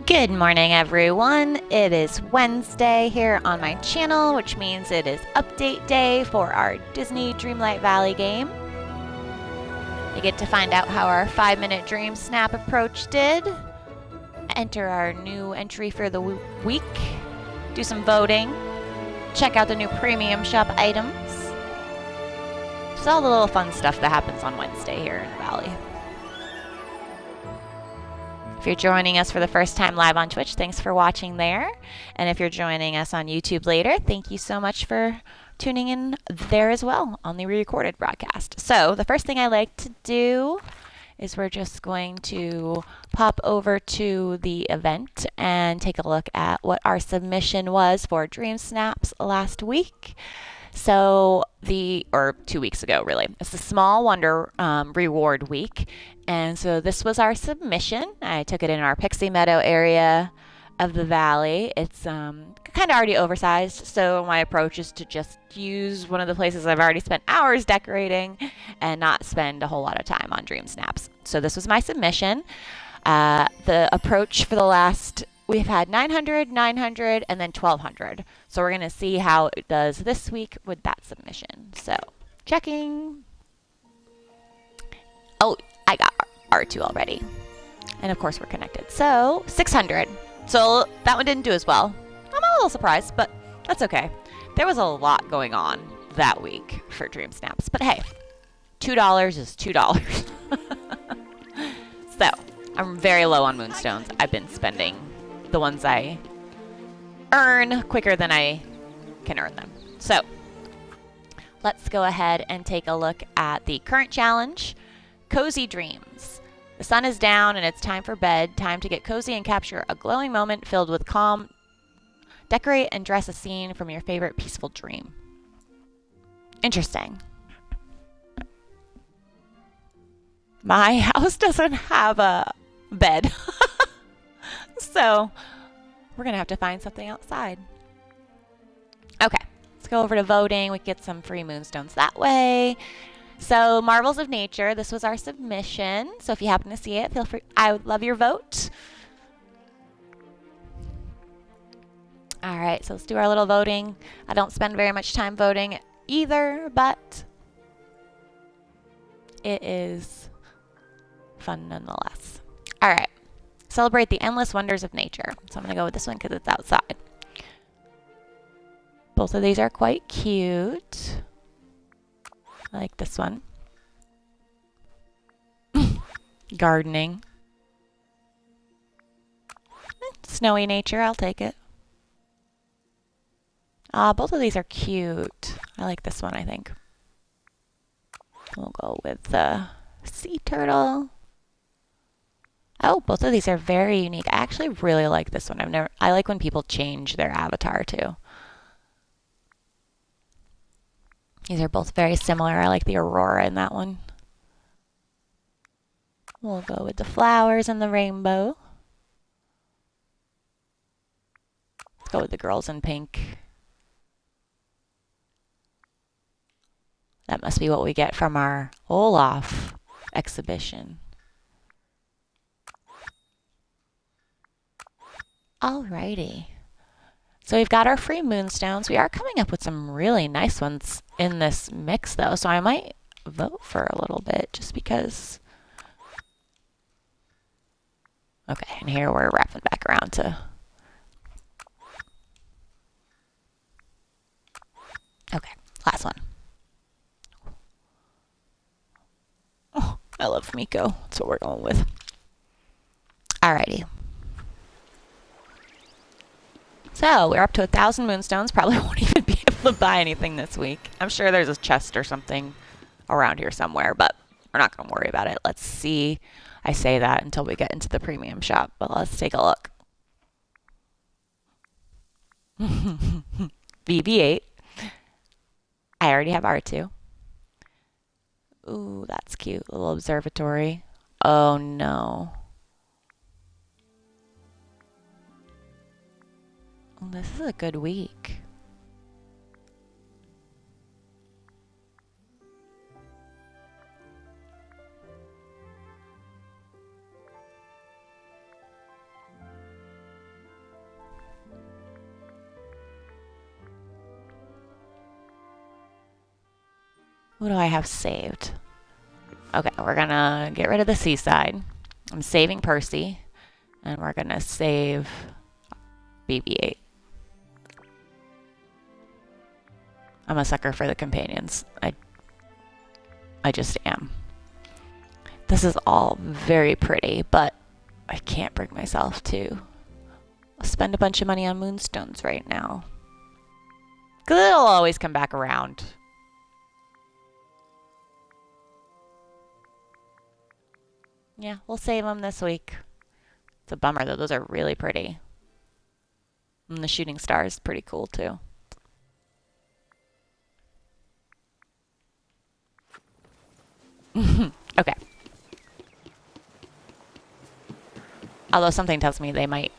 Good morning, everyone. It is Wednesday here on my channel, which means it is update day for our Disney Dreamlight Valley game. You get to find out how our 5-minute Dream Snap approach did, enter our new entry for the week, do some voting, check out the new premium shop items. Just all the little fun stuff that happens on Wednesday here in the Valley. If you're joining us for the first time live on Twitch, thanks for watching there. And if you're joining us on YouTube later, thank you so much for tuning in there as well on the re-recorded broadcast. So the first thing I like to do is we're just going to pop over to the event and take a look at what our submission was for Dream Snaps last week. So or 2 weeks ago, really. It's the Small Wonder reward week. And so this was our submission. I took it in our Pixie Meadow area of the valley. It's kind of already oversized, so my approach is to just use one of the places I've already spent hours decorating and not spend a whole lot of time on Dream Snaps. So this was my submission. The approach for the last, we've had 900, 900, and then 1200. So we're going to see how it does this week with that submission. So checking. Oh, I got R2 already. And of course we're connected. So 600. So that one didn't do as well. I'm a little surprised, but that's okay. There was a lot going on that week for Dream Snaps. But hey, $2 is $2. So I'm very low on Moonstones. I've been spending the ones I earn quicker than I can earn them. So let's go ahead and take a look at the current challenge. Cozy Dreams. The sun is down and it's time for bed. Time to get cozy and capture a glowing moment filled with calm. Decorate and dress a scene from your favorite peaceful dream. Interesting. My house doesn't have a bed. So we're going to have to find something outside. Okay, let's go over to voting. We can get some free Moonstones that way. So Marvels of Nature, this was our submission. So if you happen to see it, feel free. I would love your vote. All right, so let's do our little voting. I don't spend very much time voting either, but it is fun nonetheless. All right, celebrate the endless wonders of nature. So I'm going to go with this one because it's outside. Both of these are quite cute. I like this one. Gardening. Snowy nature, I'll take it. Both of these are cute. I like this one, I think. We'll go with the sea turtle. Oh, both of these are very unique. I actually really like this one. I like when people change their avatar too. These are both very similar. I like the aurora in that one. We'll go with the flowers and the rainbow. Let's go with the girls in pink. That must be what we get from our Olaf exhibition. Alrighty. So we've got our free Moonstones. We are coming up with some really nice ones in this mix, though. So I might vote for a little bit just because. Okay, and here we're wrapping back around to. Okay, last one. Oh, I love Miko. That's what we're going with. Alrighty. So we're up to 1,000 Moonstones. Probably won't even be able to buy anything this week. I'm sure there's a chest or something around here somewhere, but we're not going to worry about it. Let's see. I say that until we get into the premium shop, but let's take a look. BB-8. I already have R2. Ooh, that's cute. Little observatory. Oh, no. This is a good week. Who do I have saved? Okay, we're gonna get rid of the seaside. I'm saving Percy. And we're gonna save BB-8. I'm a sucker for the companions. I just am. This is all very pretty, but I can't bring myself to spend a bunch of money on moonstones right now. Because it'll always come back around. Yeah, we'll save them this week. It's a bummer, though. Those are really pretty. And the shooting star is pretty cool, too. Okay. Although something tells me they might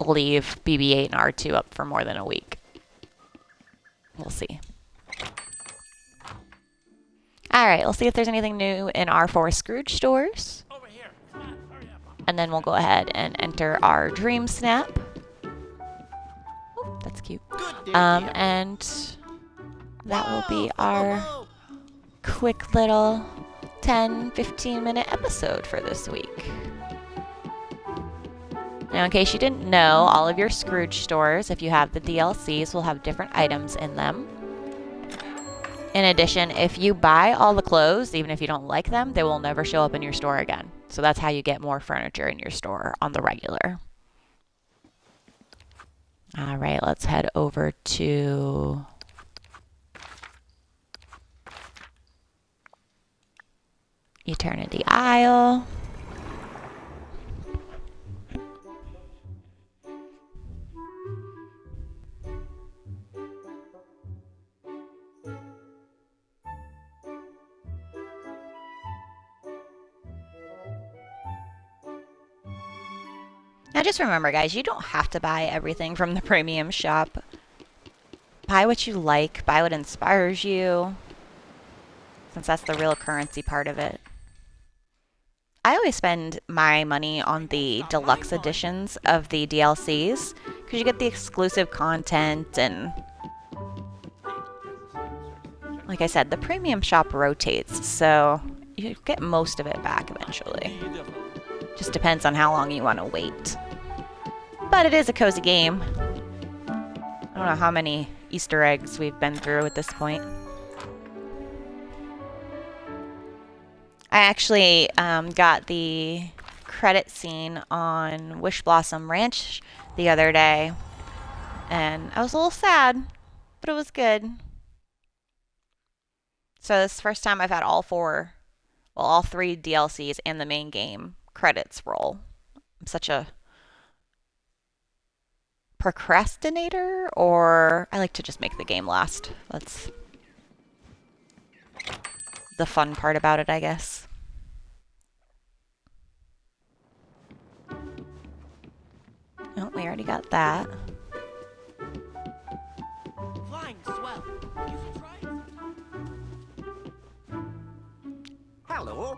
leave BB-8 and R2 up for more than a week. We'll see. Alright, we'll see if there's anything new in our 4 Scrooge stores. Over here. Come on, hurry up. And then we'll go ahead and enter our Dream Snap. Oh, that's cute. And that will be our quick little 10-15 minute episode for this week. Now, in case you didn't know, all of your Scrooge stores, if you have the DLCs, will have different items in them. In addition, if you buy all the clothes, even if you don't like them, they will never show up in your store again. So that's how you get more furniture in your store on the regular. All right, let's head over to Eternity Isle. Now just remember, guys, you don't have to buy everything from the premium shop. Buy what you like, buy what inspires you, since that's the real currency part of it. I always spend my money on the deluxe editions of the DLCs, because you get the exclusive content, and like I said, the premium shop rotates, so you get most of it back eventually. Just depends on how long you want to wait. But it is a cozy game. I don't know how many Easter eggs we've been through at this point. I actually got the credit scene on Wish Blossom Ranch the other day, and I was a little sad, but it was good. So this is the first time I've had all 3 DLCs and the main game credits roll. I'm such a procrastinator, or I like to just make the game last. That's the fun part about it, I guess. Oh, we already got that. Flying swell. You should try it sometime. Hello.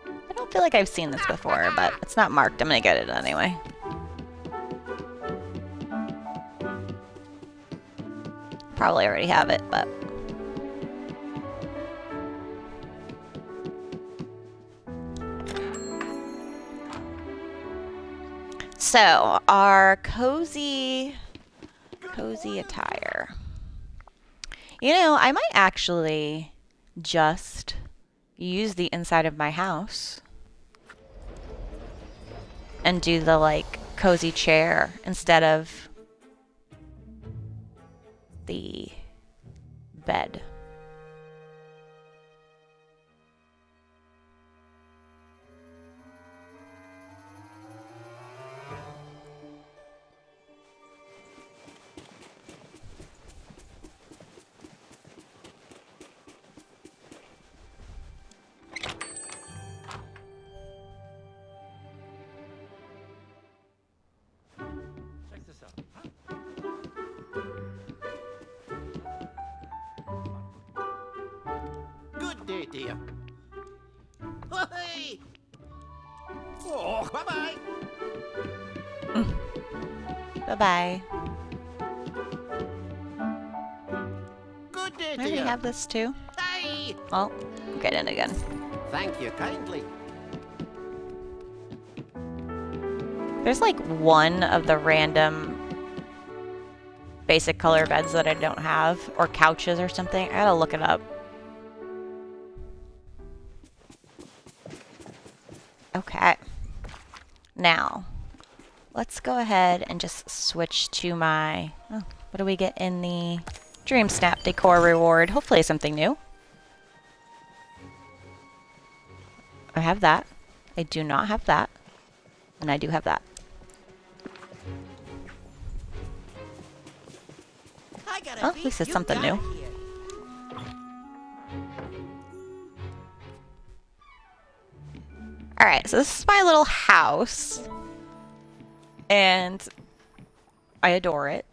I don't feel like I've seen this before, but it's not marked. I'm gonna get it anyway. Probably already have it, but so our cozy attire. You know, I might actually just use the inside of my house and do the like cozy chair instead of the bed. Check this out. Good day, dear. Hey! Oh, bye-bye. Bye-bye. Good day I to already you. have this too. Hey! Well, get in again. Thank you kindly. There's like one of the random basic color beds that I don't have, or couches or something. I gotta look it up. Okay. Now, let's go ahead and just switch to my... Oh, what do we get in the Dream Snap Decor reward? Hopefully something new. I have that. I do not have that. And I do have that. Oh, at least it's something new. Alright, so this is my little house. And I adore it.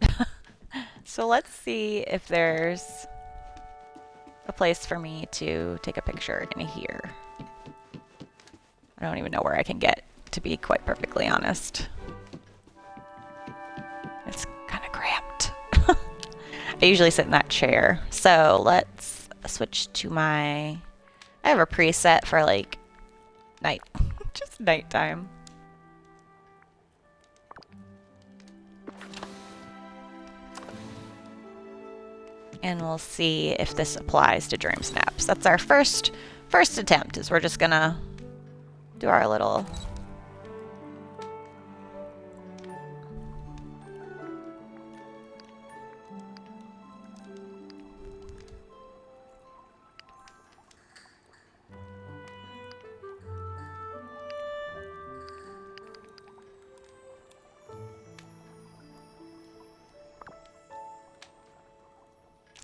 So let's see if there's a place for me to take a picture in here. I don't even know where I can get, to be quite perfectly honest. It's kind of cramped. I usually sit in that chair. So let's switch to my... I have a preset for like night, just nighttime. And we'll see if this applies to Dream Snaps. That's our first attempt, is we're just gonna do our little...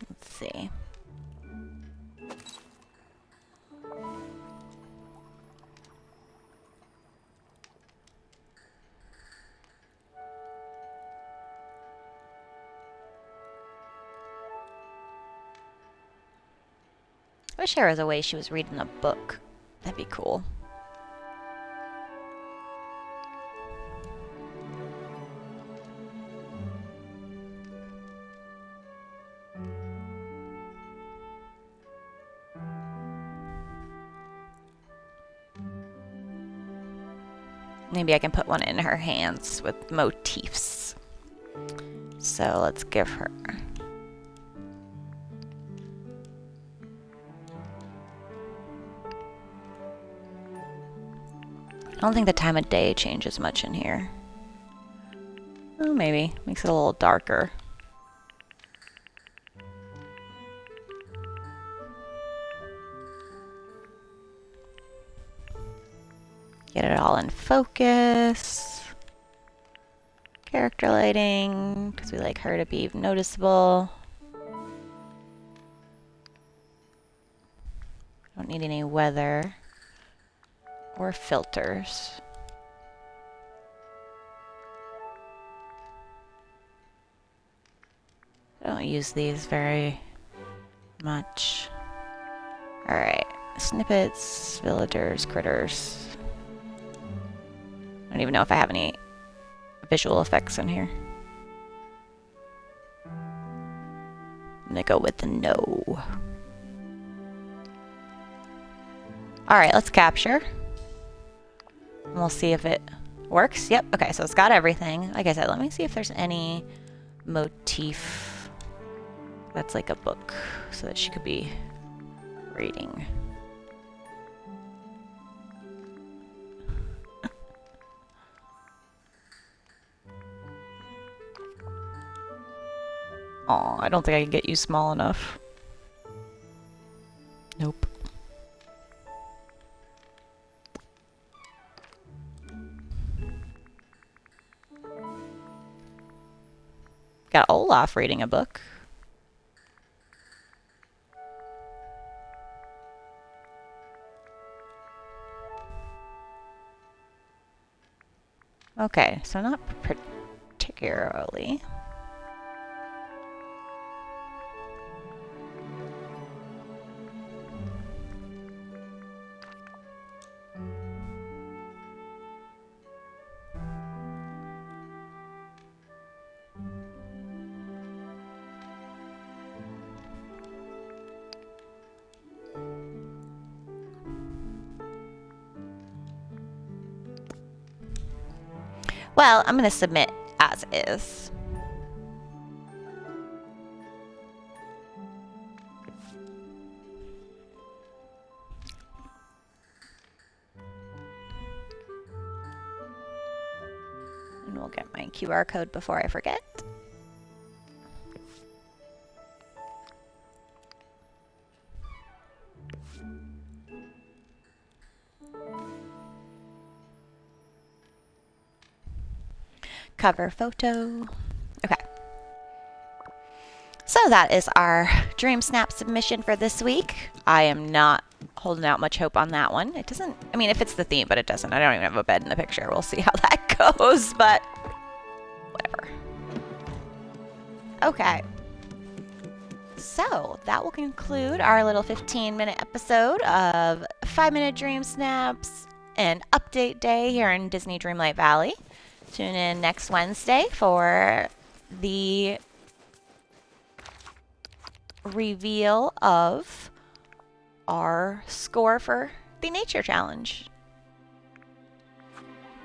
Let's see. I wish there was a way she was reading a book. That'd be cool. Maybe I can put one in her hands with motifs. So let's give her... I don't think the time of day changes much in here. Oh, maybe. Makes it a little darker. Get it all in focus. Character lighting, because we like her to be noticeable. Don't need any weather or filters. I don't use these very much. Alright, snippets, villagers, critters. I don't even know if I have any visual effects in here. I'm gonna go with the no. Alright, let's capture. And we'll see if it works. Yep, okay, so it's got everything. Like I said, let me see if there's any motif that's like a book, so that she could be reading. Aw, I don't think I can get you small enough. Nope. Got Olaf reading a book. Okay, so not particularly. Well, I'm going to submit as is. And we'll get my QR code before I forget. Cover photo. Okay. So that is our Dream Snap submission for this week. I am not holding out much hope on that one. It doesn't, I mean, it fits the theme, but it doesn't. I don't even have a bed in the picture. We'll see how that goes, but whatever. Okay. So that will conclude our little 15-minute episode of 5-Minute Dream Snaps and Update Day here in Disney Dreamlight Valley. Tune in next Wednesday for the reveal of our score for the Nature Challenge.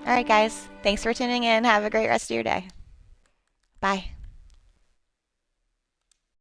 All right, guys. Thanks for tuning in. Have a great rest of your day. Bye.